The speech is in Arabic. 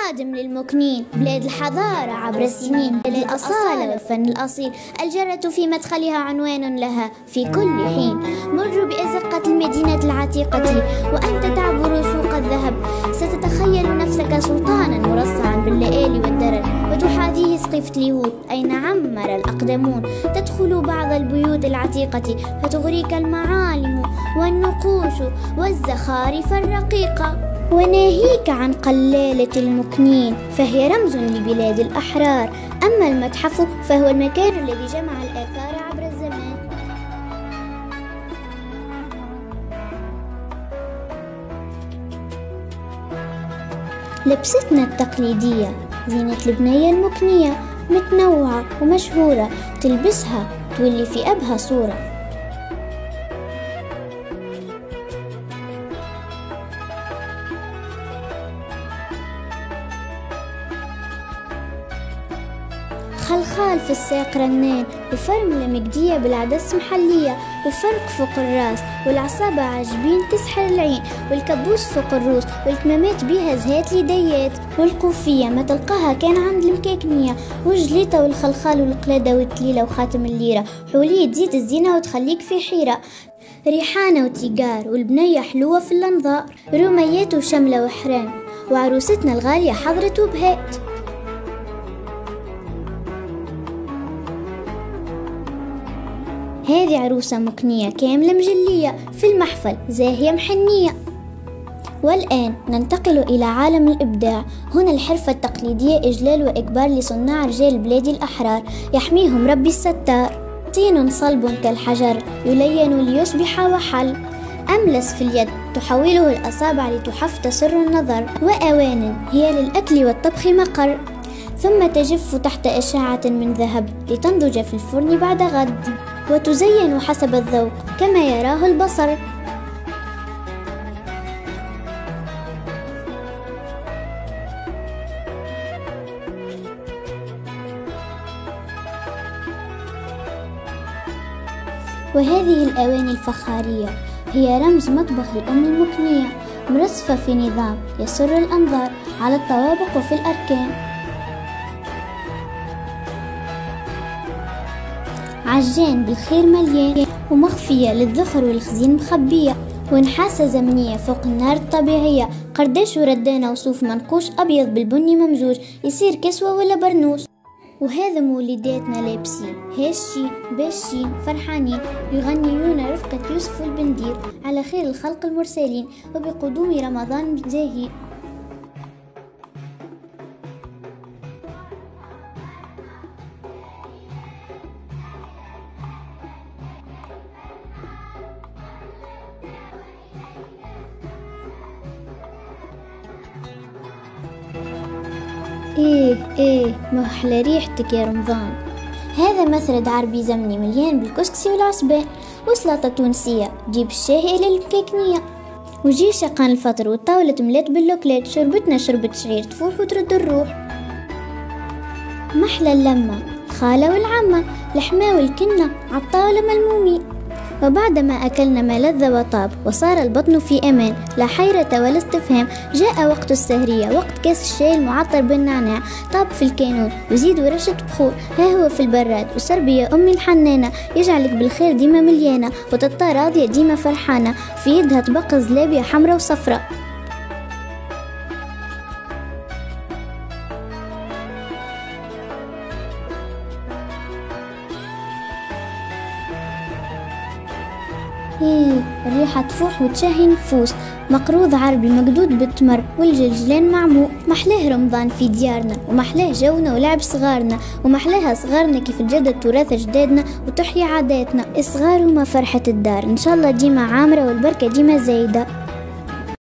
قادم للمكنين، بلاد الحضارة عبر السنين، بلاد الأصالة والفن الأصيل. الجرة في مدخلها عنوان لها في كل حين. مر بأزقة المدينة العتيقة وأنت تعبر سوق الذهب، ستتخيل نفسك سلطانا مرصعا باللآلي والدرر، وتحاذيه سقيفة اليهود أين عمر الأقدمون. تدخل بعض البيوت العتيقة فتغريك المعالم والنقوش والزخارف الرقيقة، وناهيك عن قلالة المكنين فهي رمز لبلاد الأحرار. أما المتحف فهو المكان الذي جمع الآثار عبر الزمان. لبستنا التقليدية زينة البنية المكنية متنوعة ومشهورة، تلبسها تولي في أبهى صورة. خلخال في الساق رنان، وفرملة مجدية بالعدس محلية، وفرق فوق الراس، والعصابة عاجبين تسحر العين، والكبوس فوق الروس، والكمامات بيها زهات ليديات، والقوفية ما تلقاها كان عند المكاكنية، والجليطة والخلخال والقلادة والتليلة وخاتم الليرة، حولية تزيد الزينة وتخليك في حيرة. ريحانة وتيجار والبنية حلوة في الأنظار، رميات وشملة وحرام، وعروستنا الغالية حضرت وبهات. هذه عروسة مكنية كاملة مجلية في المحفل زاهية محنية. والآن ننتقل إلى عالم الإبداع. هنا الحرفة التقليدية إجلال وإكبار لصناع رجال بلاد الأحرار، يحميهم ربي الستار. طين صلب كالحجر يلين ليصبح وحل، أملس في اليد تحوله الأصابع لتحف تسر النظر، وأوان هي للأكل والطبخ مقر، ثم تجف تحت أشعة من ذهب لتنضج في الفرن بعد غد، وتزين حسب الذوق كما يراه البصر. وهذه الأواني الفخارية هي رمز مطبخ الأم المكنية، مرصفة في نظام يسر الأنظار على الطوابق وفي الأركان. عجان بالخير مليان، ومخفية للذخر والخزين مخبية، ونحاسة زمنية فوق النار الطبيعية، قرداش وردانة وصوف منقوش أبيض بالبني ممزوج، يصير كسوة ولا برنوس. وهذا مولداتنا لابسين هاشين باشين فرحانين، يغنيون رفقة يوسف والبندير على خير الخلق المرسلين، وبقدوم رمضان زاهي. ايه ما احلى ريحتك يا رمضان. هذا مسرد عربي زمني مليان بالكسكسي والعصبان، وسلطة تونسية جيب الشاي إلى المكاكنية، وجي شقان الفطر والطاولة تملات باللوكلات، شربتنا شربة شعير تفوح وترد الروح. محلى اللمة الخالة والعمة، الحما والكنة عالطاولة ملمومين، وبعدما أكلنا ما لذ وطاب وصار البطن في أمان، لا حيرة ولا استفهام، جاء وقت السهرية، وقت كاس الشاي المعطر بالنعناع، طاب في الكانون وزيد ورشة بخور، ها هو في البراد وسربي يا أمي الحنانة، يجعلك بالخير ديما مليانة، وتطا راضية ديما فرحانة، في يدها طبق زلابية حمرا وصفرة. الريحة تفوح وتشهي نفوس، مقروض عربي مقدود بالتمر والجلجلان معموق. محلاه رمضان في ديارنا، ومحلاه جونا ولعب صغارنا، ومحلاها صغارنا كيف تجدد تراث جدادنا وتحيي عاداتنا. الصغار وما فرحة الدار، إن شاء الله ديما عامرة والبركة ديما زايدة.